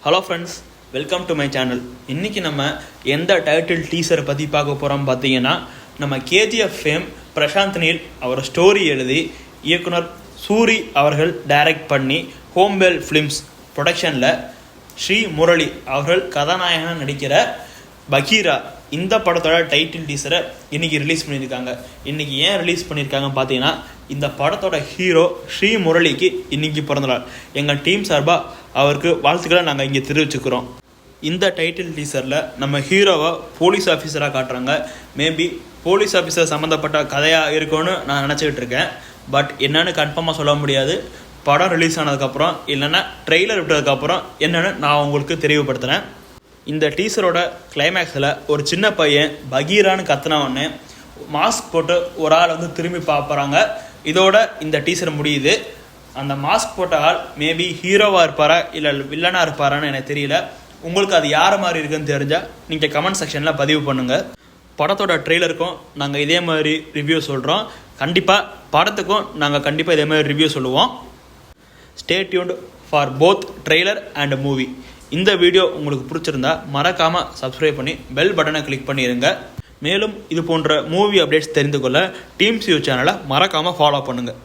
Hello friends, welcome to my channel. இன்றைக்கி நம்ம எந்த டைட்டில் டீசரை பற்றி பார்க்க போகிறோம் பார்த்தீங்கன்னா, நம்ம கேஜிஎஃப் ஃபேம் பிரசாந்த் நீல் அவர் ஸ்டோரி எழுதி இயக்குனர் சூரி அவர்கள் டைரக்ட் பண்ணி ஹோம்பேல் ஃபிலிம்ஸ் ப்ரொடக்ஷனில் ஸ்ரீ முரளி அவர்கள் கதாநாயகனாக நடிக்கிற பகீரா இந்த படத்தோட டைட்டில் டீசரை இன்றைக்கி ரிலீஸ் பண்ணியிருக்காங்க. இன்றைக்கி ஏன் ரிலீஸ் பண்ணியிருக்காங்கன்னு பார்த்தீங்கன்னா, இந்த படத்தோட ஹீரோ ஸ்ரீ முரளிக்கு இன்றைக்கி பிறந்தநாள். எங்கள் டீம் சார்பாக அவருக்கு வாழ்த்துக்களை நாங்கள் இங்கே தெரிவிச்சுக்கிறோம். இந்த டைட்டில் டீசரில் நம்ம ஹீரோவை போலீஸ் ஆஃபீஸராக காட்டுறாங்க. மேபி போலீஸ் ஆஃபீஸர் சம்மந்தப்பட்ட கதையாக இருக்கும்னு நான் நினச்சிக்கிட்டு இருக்கேன். பட் என்னென்னு கன்ஃபார்மாக சொல்ல முடியாது. படம் ரிலீஸ் ஆனதுக்கப்புறம் இல்லைன்னா ட்ரெய்லர் விட்டதுக்கப்புறம் என்னென்னு நான் உங்களுக்கு தெளிவுபடுத்துகிறேன். இந்த டீசரோட கிளைமேக்ஸில் ஒரு சின்ன பையன் பகீரான்னு கத்துனா உடனே மாஸ்க் போட்டு ஒரு ஆள் திரும்பி பார்ப்பறாங்க. இதோட இந்த டீசர் முடியுது. அந்த மாஸ்க் போட்ட ஆள் மேபி ஹீரோவாக இருப்பாரா இல்லை வில்லனாக இருப்பாரான்னு எனக்கு தெரியல. உங்களுக்கு அது யார் மாதிரி இருக்குன்னு தெரிஞ்சால் நீங்கள் கமெண்ட் செக்ஷனில் பதிவு பண்ணுங்கள். படத்தோட ட்ரெய்லருக்கும் நாங்கள் இதே மாதிரி ரிவ்யூ சொல்கிறோம். கண்டிப்பாக படத்துக்கும் நாங்கள் கண்டிப்பாக இதே மாதிரி ரிவ்யூ சொல்லுவோம். Stay tuned for both trailer and movie. இந்த வீடியோ உங்களுக்கு பிடிச்சிருந்தா மறக்காமல் சப்ஸ்கிரைப் பண்ணி பெல் பட்டனை கிளிக் பண்ணிடுங்க. மேலும் இது போன்ற மூவி அப்டேட்ஸ் தெரிந்து கொள்ள டீம்ஸ் யூ சேனலை மறக்காமல் ஃபாலோ பண்ணுங்கள்.